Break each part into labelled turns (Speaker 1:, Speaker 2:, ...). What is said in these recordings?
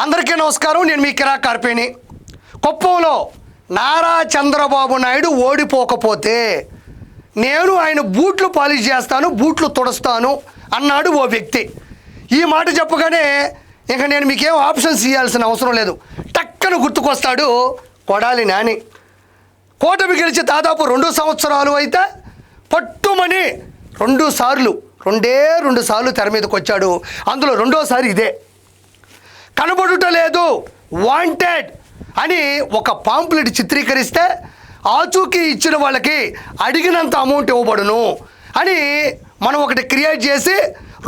Speaker 1: అందరికీ నమస్కారం. నేను మీ కిరా కార్పేని. కుప్పంలో నారా చంద్రబాబు నాయుడు ఓడిపోకపోతే నేను ఆయన బూట్లు పాలిష్ చేస్తాను, బూట్లు తుడుస్తాను అన్నాడు ఓ వ్యక్తి. ఈ మాట చెప్పగానే ఇంకా నేను మీకేం ఆప్షన్స్ ఇవ్వాల్సిన అవసరం లేదు. టక్కన గుర్తుకొస్తాడు కొడాలి నాని. కూటమి గెలిచి దాదాపు 2 సంవత్సరాలు అయితే పట్టుమని రెండు సార్లు తెర మీదకి వచ్చాడు. అందులో రెండోసారి ఇదే. కనబడుట లేదు, వాంటెడ్ అని ఒక పాంప్లెట్ చిత్రీకరిస్తే ఆచూకీ ఇచ్చిన వాళ్ళకి అడిగినంత అమౌంట్ ఇవ్వబడును అని మనం ఒకటి క్రియేట్ చేసి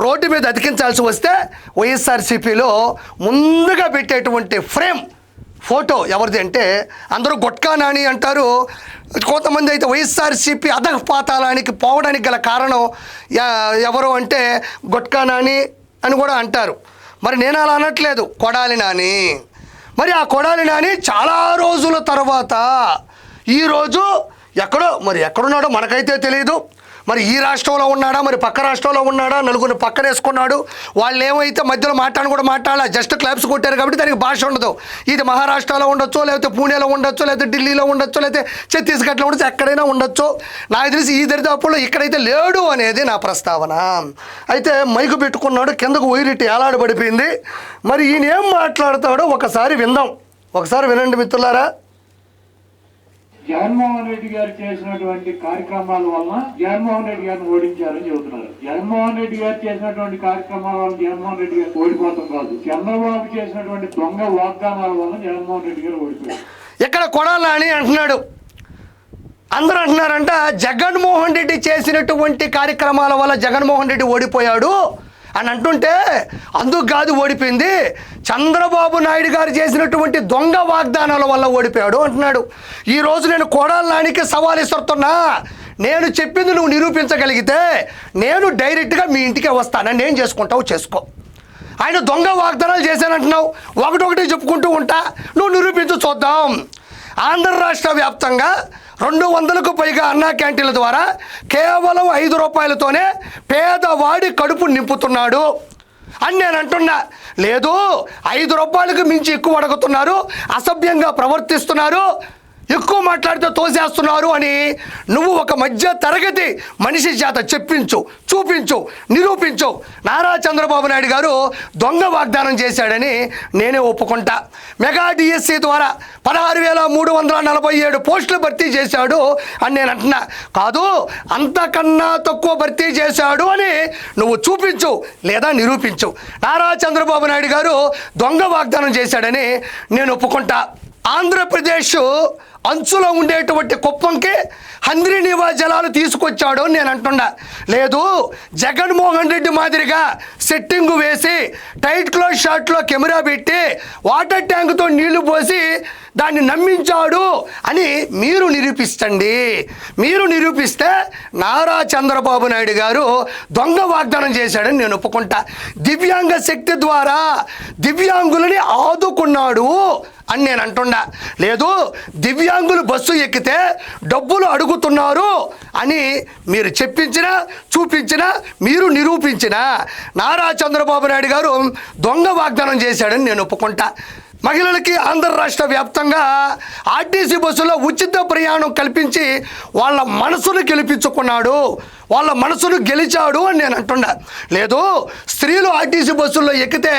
Speaker 1: రోడ్డు మీద అతికించాల్సి వస్తే వైఎస్ఆర్సీపీలో ముందుగా పెట్టేటువంటి ఫ్రేమ్ ఫోటో ఎవరిది అంటే అందరూ గొట్కా నాని అంటారు. కొంతమంది అయితే వైఎస్ఆర్సీపీ అధఃపాతాళానికి పోవడానికి గల కారణం ఎవరు అంటే గొట్కా నాని అని కూడా అంటారు. మరి నేను అలా అనట్లేదు, కొడాలి నాని. మరి ఆ కొడాలి నాని చాలా రోజుల తర్వాత ఈరోజు ఎక్కడున్నాడో మనకైతే తెలియదు. మరి ఈ రాష్ట్రంలో ఉన్నాడా, మరి పక్క రాష్ట్రంలో ఉన్నాడా, నలుగురిని పక్కన వేసుకున్నాడు. వాళ్ళు ఏమైతే మధ్యలో మాట్లాడాల, జస్ట్ క్లాప్స్ కొట్టారు కాబట్టి దానికి భాష ఉండదు. ఇది మహారాష్ట్రలో ఉండొచ్చు, లేకపోతే పూణేలో ఉండొచ్చు, లేకపోతే ఢిల్లీలో ఉండొచ్చు, లేకపోతే ఛత్తీస్గఢ్లో ఉండొచ్చు, ఎక్కడైనా ఉండొచ్చు. నాకు తెలిసి ఈ దరిదాపుల్లో ఇక్కడైతే లేడు అనేది నా ప్రస్తావన. అయితే మైకు పెట్టుకున్నాడు, కిందకు వైరిటి ఏలాడబడిపోయింది. మరి ఈయన ఏం మాట్లాడతాడో ఒకసారి విందాం. ఒకసారి వినండి మిత్రులారా.
Speaker 2: జగన్మోహన్ రెడ్డి గారు చేసినటువంటి కార్యక్రమాల వల్ల జగన్మోహన్ రెడ్డి గారిని ఓడించారని చెబుతున్నారు. జగన్మోహన్ రెడ్డి గారు చేసినటువంటి కార్యక్రమాల వల్ల జగన్మోహన్ రెడ్డి గారు ఓడిపోతాం కాదు, చంద్రబాబు చేసినటువంటి దొంగ వాగ్దానాల వల్ల జగన్మోహన్ రెడ్డి గారు ఓడిపోయారు.
Speaker 1: ఇక్కడ కొడాలి అని అంటున్నాడు. అందరూ అంటున్నారంట జగన్మోహన్ రెడ్డి చేసినటువంటి కార్యక్రమాల వల్ల జగన్మోహన్ రెడ్డి ఓడిపోయాడు అని అంటుంటే అందుకు కాదు ఓడిపోయింది, చంద్రబాబు నాయుడు గారు చేసినటువంటి దొంగ వాగ్దానాల వల్ల ఓడిపోయాడు అంటున్నాడు. ఈరోజు నేను కొడాలి నానికి సవాల్ ఇస్తున్నా. నేను చెప్పింది నువ్వు నిరూపించగలిగితే నేను డైరెక్ట్గా మీ ఇంటికే వస్తాను, నేను చేసుకుంటావు చేసుకో. ఆయన దొంగ వాగ్దానాలు చేశానంటున్నావు, ఒకటొకటి చెప్పుకుంటూ ఉంటా, నువ్వు నిరూపించు చూద్దాం. ఆంధ్ర రాష్ట్ర వ్యాప్తంగా 200కు పైగా అన్నా క్యాంటీన్ల ద్వారా కేవలం 5 రూపాయలతోనే పేదవాడి కడుపు నింపుతున్నాడు అని నేను అంటున్నా. లేదు, 5 రూపాయలకు మించి ఎక్కువ అడుగుతున్నారు, అసభ్యంగా ప్రవర్తిస్తున్నారు, ఎక్కువ మాట్లాడితే తోసేస్తున్నారు అని నువ్వు ఒక మధ్య తరగతి మనిషి చేత చెప్పించు, చూపించు, నిరూపించు. నారా చంద్రబాబు నాయుడు గారు దొంగ వాగ్దానం చేశాడని నేనే ఒప్పుకుంటా. మెగా డిఎస్సి ద్వారా 16,347 పోస్టులు భర్తీ చేశాడు అని నేను అంటున్నా. కాదు, అంతకన్నా తక్కువ భర్తీ చేశాడు అని నువ్వు చూపించు లేదా నిరూపించు. నారా చంద్రబాబు నాయుడు గారు దొంగ వాగ్దానం చేశాడని నేను ఒప్పుకుంటా. ఆంధ్రప్రదేశ్ అంచులో ఉండేటువంటి కుప్పంకి హంద్రీనీవా జలాలు తీసుకొచ్చాడు అని నేను అంటున్నా. లేదు, జగన్మోహన్ రెడ్డి మాదిరిగా సెట్టింగు వేసి టైట్ క్లోజ్ షాట్లో కెమెరా పెట్టి వాటర్ ట్యాంకుతో నీళ్లు పోసి దాన్ని నమ్మించాడు అని మీరు నిరూపించండి. మీరు నిరూపిస్తే నారా చంద్రబాబు నాయుడు గారు దొంగ వాగ్దానం చేశాడని నేను ఒప్పుకుంటా. దివ్యాంగ శక్తి ద్వారా దివ్యాంగులని ఆదుకున్నాడు అని నేను అంటున్నా. లేదు, దివ్యాంగులు బస్సు ఎక్కితే డబ్బులు అడుగుతున్నారు అని మీరు చెప్పించినా, చూపించినా, మీరు నిరూపించినా నారా చంద్రబాబు నాయుడు గారు దొంగ వాగ్దానం చేశాడని నేను ఒప్పుకుంటా. మహిళలకి ఆంధ్ర రాష్ట్ర వ్యాప్తంగా ఆర్టీసీ బస్సులో ఉచిత ప్రయాణం కల్పించి వాళ్ళ మనసును గెలిపించుకున్నాడు, వాళ్ళ మనసును గెలిచాడు అని నేను అంటున్నా. లేదు, స్త్రీలు ఆర్టీసీ బస్సుల్లో ఎక్కితే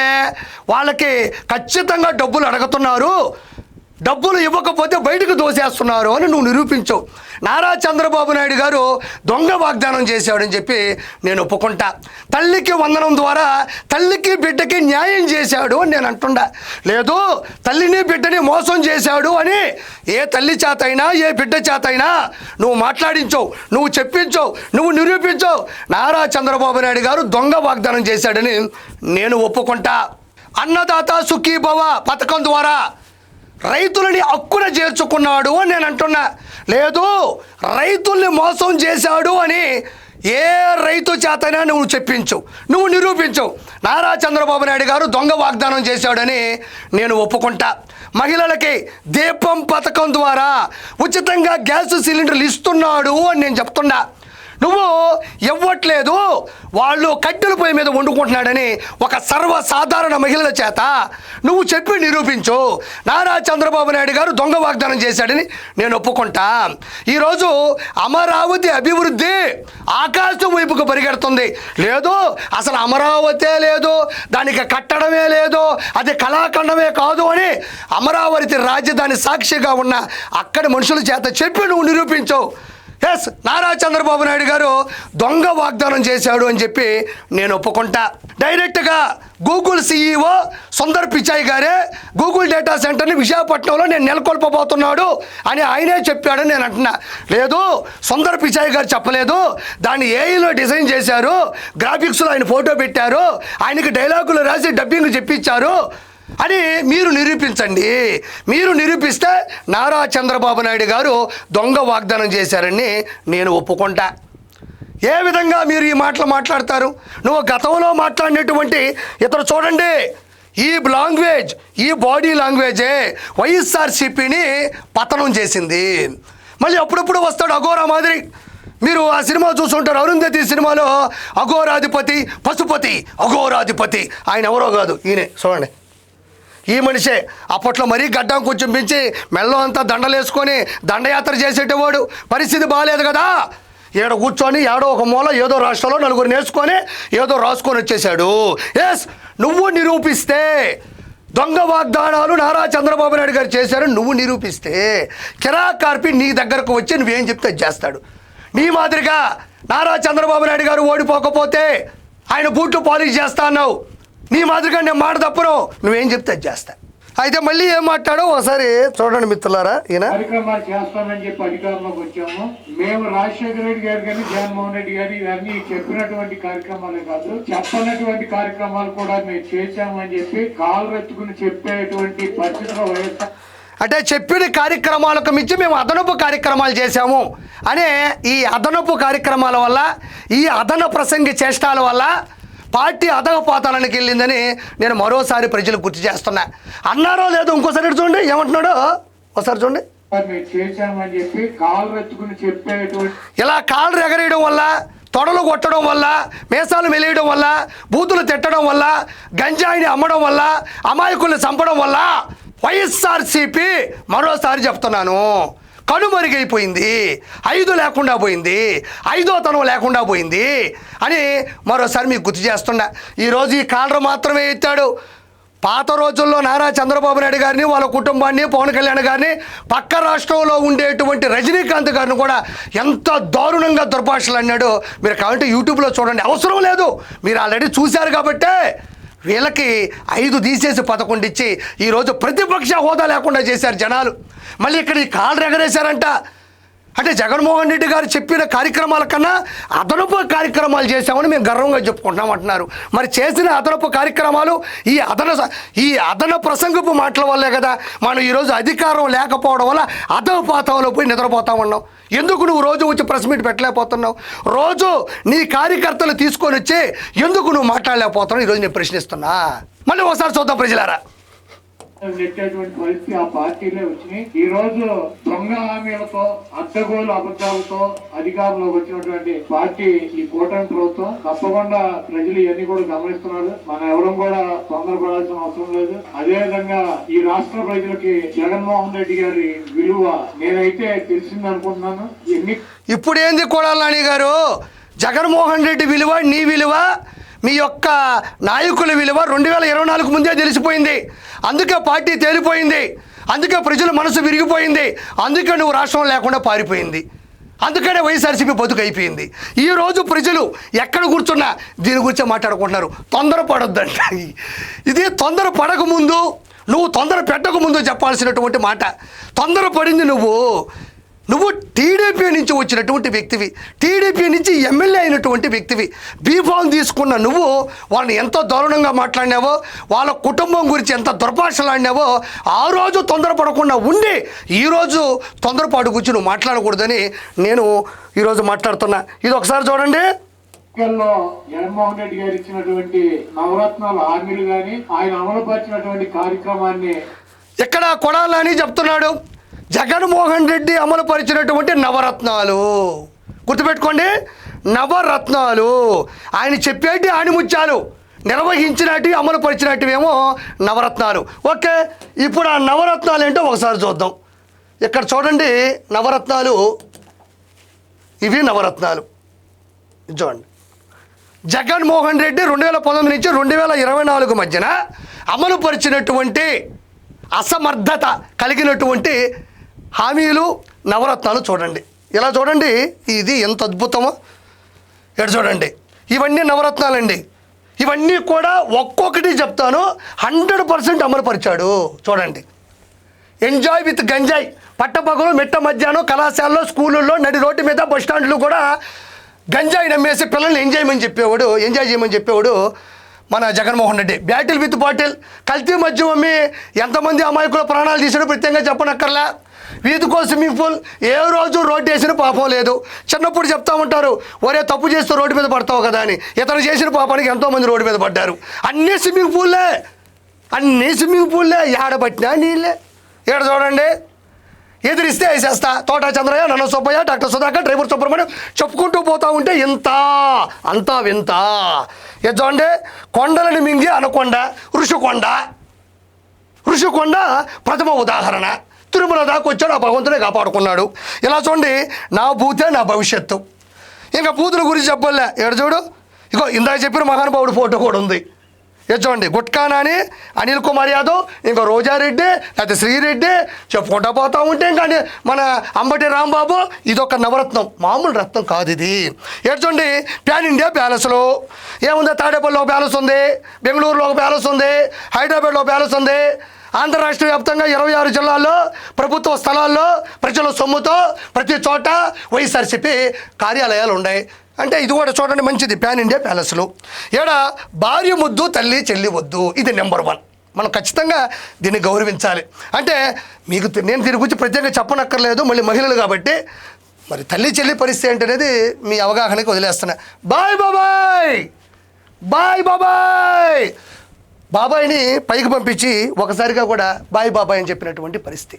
Speaker 1: వాళ్ళకి ఖచ్చితంగా డబ్బులు అడుగుతున్నారు, డబ్బులు ఇవ్వకపోతే బయటకు దోసేస్తున్నారు అని నువ్వు నిరూపించవు. నారా చంద్రబాబు నాయుడు గారు దొంగ వాగ్దానం చేశాడని చెప్పి నేను ఒప్పుకుంటా. తల్లికి వందనం ద్వారా తల్లికి బిడ్డకి న్యాయం చేశాడు అని నేను అంటుండా. లేదు, తల్లిని బిడ్డని మోసం చేశాడు అని ఏ తల్లి చేతైనా ఏ బిడ్డ చేతైనా నువ్వు మాట్లాడించవు, నువ్వు చెప్పించవు, నువ్వు నిరూపించవు. నారా చంద్రబాబు నాయుడు గారు దొంగ వాగ్దానం చేశాడని నేను ఒప్పుకుంటా. అన్నదాత సుఖీభవ పథకం ద్వారా రైతులని హక్కున చేర్చుకున్నాడు అని నేను అంటున్నా. లేదు, రైతుల్ని మోసం చేశాడు అని ఏ రైతు చేతైనా నువ్వు చెప్పించు, నువ్వు నిరూపించు. నారా చంద్రబాబు నాయుడు గారు దొంగ వాగ్దానం చేశాడని నేను ఒప్పుకుంటా. మహిళలకి దీపం పథకం ద్వారా ఉచితంగా గ్యాస్ సిలిండర్లు ఇస్తున్నాడు అని నేను చెప్తున్నా. నువ్వు ఇవ్వట్లేదు, వాళ్ళు కట్టెల పొయ్యి మీద వండుకుంటున్నాడని ఒక సర్వసాధారణ మహిళల చేత నువ్వు చెప్పి నిరూపించు. నారా చంద్రబాబు నాయుడు గారు దొంగ వాగ్దానం చేశాడని నేను ఒప్పుకుంటా. ఈరోజు అమరావతి అభివృద్ధి ఆకాశం వైపుకు పరిగెడుతుంది. లేదు, అసలు అమరావతే లేదు, దానికి కట్టడమే లేదు, అది కళాఖండమే కాదు అని అమరావతి రాజధాని సాక్షిగా ఉన్న అక్కడి మనుషుల చేత చెప్పి నువ్వు నిరూపించు. ఎస్, నారా చంద్రబాబు నాయుడు గారు దొంగ వాగ్దానం చేశాడు అని చెప్పి నేను ఒప్పుకుంటా. డైరెక్ట్గా గూగుల్ CEO సుందర్ పిచాయ్ గారే గూగుల్ డేటా సెంటర్ని విశాఖపట్నంలో నేను నెలకొల్పబోతున్నాడు అని ఆయనే చెప్పాడని నేను అంటున్నా. లేదు, సుందర్ పిచాయ్ గారు చెప్పలేదు, దాన్ని ఏఐలో డిజైన్ చేశారు, గ్రాఫిక్స్లో ఆయన ఫోటో పెట్టారు, ఆయనకి డైలాగులు రాసి డబ్బింగ్ చెప్పించారు అని మీరు నిరూపించండి. మీరు నిరూపిస్తే నారా చంద్రబాబు నాయుడు గారు దొంగ వాగ్దానం చేశారని నేను ఒప్పుకుంటా. ఏ విధంగా మీరు ఈ మాటలు మాట్లాడతారు? నువ్వు గతంలో మాట్లాడినటువంటి ఇతరు చూడండి, ఈ లాంగ్వేజ్, ఈ బాడీ లాంగ్వేజే వైఎస్ఆర్సీపీని పతనం చేసింది. మళ్ళీ అప్పుడప్పుడు వస్తాడు అఘోరా మాదిరి. మీరు ఆ సినిమా చూసుంటారు, అరుంధతి సినిమాలో అఘోరాధిపతి, పశుపతి, అఘోరాధిపతి. ఆయన ఎవరో కాదు, ఈయనే చూడండి. ఈ మనిషే అప్పట్లో మరీ గడ్డం కొంచెం పెంచి మెల్లో అంతా దండలేసుకొని దండయాత్ర చేసేటవాడు. పరిస్థితి బాగాలేదు కదా, ఏడ కూర్చొని ఏడో ఒక మూల ఏదో రాష్ట్రంలో నలుగురు నేర్చుకొని ఏదో రాసుకొని వచ్చేసాడు. ఎస్, నువ్వు నిరూపిస్తే దొంగ వాగ్దానాలు నారా చంద్రబాబు నాయుడు గారు చేశారని నువ్వు నిరూపిస్తే కిరా కార్పి నీ దగ్గరకు వచ్చి నువ్వేం చెప్తే చేస్తాడు. నీ మాదిరిగా నారా చంద్రబాబు నాయుడు గారు ఓడిపోకపోతే ఆయన బూట్లు పాలిష్ చేస్తా అన్నావు. నీ మాదిరిగా నేను మాట తప్పను, నువ్వేం చెప్తే అది చేస్తా. అయితే మళ్ళీ ఏం మాట్లాడో ఒకసారి చూడండి మిత్రులారా. ఈయన
Speaker 2: కార్యక్రమాలు చేస్తామని చెప్పి అధికారంలోకి వచ్చాము. మేము రాజశేఖర రెడ్డి గారు కానీ జగన్మోహన్ రెడ్డి గారు ఇవన్నీ చెప్పినటువంటి కార్యక్రమాలే కాదు, చెప్పనటువంటి కార్యక్రమాలు కూడా మేము చేశామని చెప్పి కాళ్ళు ఎత్తుకుని చెప్పేటువంటి పరిస్థితుల్లో వైఎస్ఆర్
Speaker 1: అంటే చెప్పిన కార్యక్రమాలకు మించి మేము అదనపు కార్యక్రమాలు చేశాము అనే ఈ అదనపు కార్యక్రమాల వల్ల, ఈ అదన ప్రసంగి చేష్టాల వల్ల పార్టీ అధగపాతాలనికి వెళ్ళిందని నేను మరోసారి ప్రజలకు గుర్తు చేస్తున్నా. అన్నారో లేదో ఇంకోసారి చూడండి ఏమంటున్నాడో ఒకసారి చూడండి.
Speaker 2: చేశామని చెప్పి కాళ్ళు ఎత్తుకుని చెప్పేటువంటి
Speaker 1: ఇలా కాళ్ళు ఎగరేయడం వల్ల, తొడలు కొట్టడం వల్ల, మేసాలు మెలియడం వల్ల, బూతులు తిట్టడం వల్ల, గంజాయిని అమ్మడం వల్ల, అమాయకుల్ని చంపడం వల్ల వైఎస్ఆర్సీపీ మరోసారి చెప్తున్నాను కనుమరుగైపోయింది, 5 లేకుండా పోయింది, 5వ లేకుండా పోయింది అని మరోసారి మీకు గుర్తు చేస్తున్నా. ఈరోజు ఈ కాలర్ మాత్రమే ఎత్తాడు. పాత రోజుల్లో నారా చంద్రబాబు నాయుడు గారిని, వాళ్ళ కుటుంబాన్ని, పవన్ కళ్యాణ్ గారిని, పక్క రాష్ట్రంలో ఉండేటువంటి రజనీకాంత్ గారిని కూడా ఎంత దారుణంగా దుర్భాషలు అన్నాడు. మీరు కావాలంటే యూట్యూబ్లో చూడండి, అవసరం లేదు, మీరు ఆల్రెడీ చూశారు కాబట్టే. వీళ్ళకి 5 తీసేసి 11 ఇచ్చి ఈరోజు ప్రతిపక్ష హోదా లేకుండా చేశారు జనాలు. మళ్ళీ ఇక్కడ ఈ కాళ్ళు ఎగరేశారంట. అంటే జగన్మోహన్ రెడ్డి గారు చెప్పిన కార్యక్రమాల కన్నా అదనపు కార్యక్రమాలు చేశామని మేము గర్వంగా చెప్పుకుంటున్నాం అంటున్నారు. మరి చేసిన అదనపు కార్యక్రమాలు ఈ అదన ప్రసంగపు మాటల వల్లే కదా మనం ఈరోజు అధికారం లేకపోవడం వల్ల అధపాతంలో పోయి నిద్రపోతా ఉన్నాం. ఎందుకు నువ్వు రోజు వచ్చి ప్రెస్ మీట్ పెట్టలేకపోతున్నావు? రోజు నీ కార్యకర్తలు తీసుకొని వచ్చి ఎందుకు నువ్వు మాట్లాడలేకపోతున్నావు? ఈరోజు నేను ప్రశ్నిస్తున్నా. మళ్ళీ ఒకసారి చూద్దాం ప్రజలారా.
Speaker 2: నెట్టేటువంటి పరిస్థితి ఆ పార్టీలే వచ్చినాయి. ఈ రోజు దొంగ హామీలతో, అడ్డగోలు అబద్ధాలతో అధికారంలోకి వచ్చినటువంటి పార్టీ ఈ కూటమి ప్రభుత్వం. తప్పకుండా ప్రజలు ఇవన్నీ కూడా గమనిస్తున్నారు. మనం ఎవరు కూడా తొందరపడాల్సిన అవసరం లేదు. అదే విధంగా ఈ రాష్ట్ర ప్రజలకి జగన్మోహన్ రెడ్డి గారి విలువ నేనైతే తెలిసింది అనుకుంటున్నాను.
Speaker 1: ఇప్పుడు ఏంది కొడాలి గారు, జగన్మోహన్ రెడ్డి విలువ, నీ విలువ, మీ యొక్క నాయకుల విలువ 2024 ముందే తెలిసిపోయింది. అందుకే పార్టీ తేలిపోయింది, అందుకే ప్రజల మనసు విరిగిపోయింది, అందుకే నువ్వు రాష్ట్రం లేకుండా పారిపోయింది, అందుకనే వైఎస్ఆర్సీపీ బతుకు అయిపోయింది. ఈరోజు ప్రజలు ఎక్కడ కూర్చున్నా దీని గురించే మాట్లాడుకుంటున్నారు. తొందరపడొద్దంట. ఇది తొందర పడకముందు, నువ్వు తొందర పెట్టకముందు చెప్పాల్సినటువంటి మాట. తొందరపడింది నువ్వు టీడీపీ నుంచి వచ్చినటువంటి వ్యక్తివి, టీడీపీ నుంచి ఎమ్మెల్యే అయినటువంటి వ్యక్తివి. బీఫామ్ తీసుకున్న నువ్వు వాళ్ళని ఎంతో దారుణంగా మాట్లాడినావో, వాళ్ళ కుటుంబం గురించి ఎంత దుర్భాషలాడినావో ఆ రోజు తొందరపడకుండా ఉండి ఈరోజు తొందరపాటు గురించి నువ్వు మాట్లాడకూడదని నేను ఈరోజు మాట్లాడుతున్నా. ఇది ఒకసారి చూడండి.
Speaker 2: జగన్మోహన్ రెడ్డి గారు ఇచ్చినటువంటి నవరత్నాల హామీలు కానీ, ఆయన అమలుపరిచినటువంటి కార్యక్రమాన్ని
Speaker 1: ఇక్కడ కొడాలని చెప్తున్నాడు. జగన్మోహన్ రెడ్డి అమలు పరిచినటువంటి నవరత్నాలు గుర్తుపెట్టుకోండి, నవరత్నాలు. ఆయన చెప్పేటి ఆణిముత్యాలు, నిర్వహించినట్టు అమలు పరిచినట్టువేమో నవరత్నాలు. ఓకే, ఇప్పుడు ఆ నవరత్నాలు ఏంటో ఒకసారి చూద్దాం. ఇక్కడ చూడండి నవరత్నాలు, ఇవి నవరత్నాలు. చూడండి, జగన్మోహన్ రెడ్డి 2019 నుంచి 2024 మధ్యన అమలు పరిచినటువంటి అసమర్థత కలిగినటువంటి హామీలు నవరత్నాలు చూడండి. ఇలా చూడండి, ఇది ఎంత అద్భుతమో. ఇక్కడ చూడండి, ఇవన్నీ నవరత్నాలండి. ఇవన్నీ కూడా ఒక్కొక్కటి చెప్తాను, 100% అమలు పరిచాడు. చూడండి, ఎంజాయ్ విత్ గంజాయి. పట్టపగలు మిట్ట మధ్యాహ్నం కళాశాలలో, స్కూళ్ళల్లో, నడి రోడ్డు మీద, బస్ స్టాండ్లు కూడా గంజాయి నమ్మేసి పిల్లల్ని ఎంజాయ్ చేయమని చెప్పేవాడు మన Jaganmohan Reddy. Battle with bottle, కల్తీ మద్యం అమ్మి ఎంతమంది అమాయకుల ప్రాణాలు తీసాడో ప్రత్యేకంగా చెప్పనక్కర్లా. వీధికో స్విమ్మింగ్ పూల్, ఏ రోజు రోడ్డు వేసిన పాపం లేదు. చిన్నప్పుడు చెప్తా ఉంటారు, ఒరే తప్పు చేస్తే రోడ్డు మీద పడతావు కదా అని. ఇతను చేసిన పాపానికి ఎంతోమంది రోడ్డు మీద పడ్డారు. అన్నీ స్విమ్మింగ్ పూల్లే, ఏడబట్టినా నీళ్ళే. ఇక్కడ చూడండి, ఎదిరిస్తే వేసేస్తా, తోట చంద్రయ్య, నన్న సుబ్బయ్య, డాక్టర్ సుధాకర్, డ్రైవర్ సుబ్రహ్మణ్యం చెప్పుకుంటూ పోతా ఉంటే అంతా వింత. ఇది చూడండి, కొండలని మింగి అనకొండ, ఋషికొండ ప్రథమ ఉదాహరణ. తిరుమల దాకా వచ్చాడు, ఆ భగవంతుడే కాపాడుకున్నాడు. ఇలా చూడండి, నా భూతే నా భవిష్యత్తు. ఇంకా బూతుల గురించి చెప్పలే. ఎక్కడ చూడు, ఇగో ఇందాక చెప్పిన మహానుభావుడు ఫోటో కూడా ఉంది. ఇది చూడండి, గుట్కా నాని, అనిల్ కుమార్ యాదవ్, ఇంకా రోజారెడ్డి, లేకపోతే శ్రీరెడ్డి చెప్పుకుంటా పోతా ఉంటే ఇంకా మన అంబటి రాంబాబు. ఇదొక నవరత్నం, మామూలు రత్నం కాదు ఇది. ఇది చూడండి, ప్యాన్ ఇండియా ప్యాలెస్లో ఏముంది, తాడేపల్లిలో ఒక ప్యాలెస్ ఉంది, బెంగళూరులో ఒక ప్యాలెస్ ఉంది, హైదరాబాద్లో ప్యాలెస్ ఉంది. ఆంధ్రరాష్ట్ర వ్యాప్తంగా 26 జిల్లాల్లో ప్రభుత్వ స్థలాల్లో ప్రజల సొమ్ముతో ప్రతి చోట వైఎస్ఆర్సీపీ కార్యాలయాలు ఉన్నాయి. అంటే ఇది కూడా చూడండి మంచిది, ప్యాన్ ఇండియా ప్యాలెస్లు. ఏడ భార్య ముద్దు, తల్లి చెల్లి వద్దు, ఇది నెంబర్ 1. మనం ఖచ్చితంగా దీన్ని గౌరవించాలి. అంటే మీకు నేను దీని గురించి ప్రత్యేకంగా చెప్పనక్కర్లేదు, మళ్ళీ మహిళలు కాబట్టి. మరి తల్లి చెల్లి పరిస్థితి ఏంటనేది మీ అవగాహనకి వదిలేస్తున్నా. బాయ్ బాబాయిని పైకి పంపించి ఒకసారిగా కూడా బాయ్ బాబాయ్ అని చెప్పినటువంటి పరిస్థితి.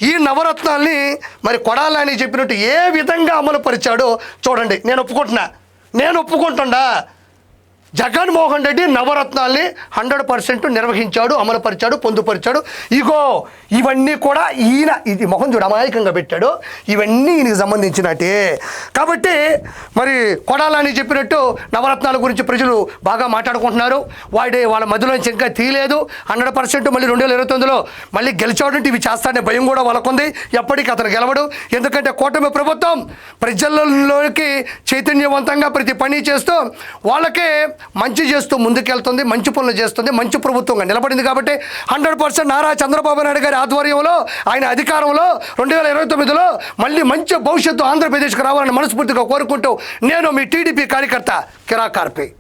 Speaker 1: ఈ నవరత్నాల్ని మరి కొడాలని చెప్పినట్టు ఏ విధంగా అమలు పరిచాడో చూడండి. నేను ఒప్పుకుంటుండా జగన్మోహన్ రెడ్డి నవరత్నాల్ని 100% నిర్వహించాడు, అమలుపరిచాడు, పొందుపరిచాడు. ఇగో ఇవన్నీ కూడా ఈయన, ఇది మొహం చూడ అమాయకంగా పెట్టాడు, ఇవన్నీ ఈయనకి సంబంధించినట్టే. కాబట్టి మరి కొడాలని చెప్పినట్టు నవరత్నాల గురించి ప్రజలు బాగా మాట్లాడుకుంటున్నారు. వాళ్ళ మధ్యలోంచి ఇంకా తీయలేదు. 100% మళ్ళీ 2029లో మళ్ళీ గెలిచాడంటే ఇవి చేస్తాడనే భయం కూడా వాళ్ళకుంది. ఎప్పటికీ అతను గెలవడు. ఎందుకంటే కూటమి ప్రభుత్వం ప్రజల్లోకి చైతన్యవంతంగా ప్రతి పని చేస్తూ వాళ్ళకి మంచి చేస్తూ ముందుకెళ్తుంది, మంచి పనులు చేస్తుంది, మంచి ప్రభుత్వంగా నిలబడింది. కాబట్టి 100% నారా చంద్రబాబు నాయుడు గారి ఆధ్వర్యంలో, ఆయన అధికారంలో 2029లో మళ్ళీ మంచి భవిష్యత్తు ఆంధ్రప్రదేశ్కి రావాలని మనస్ఫూర్తిగా కోరుకుంటూ నేను మీ టీడీపీ కార్యకర్త కిరా కార్పే.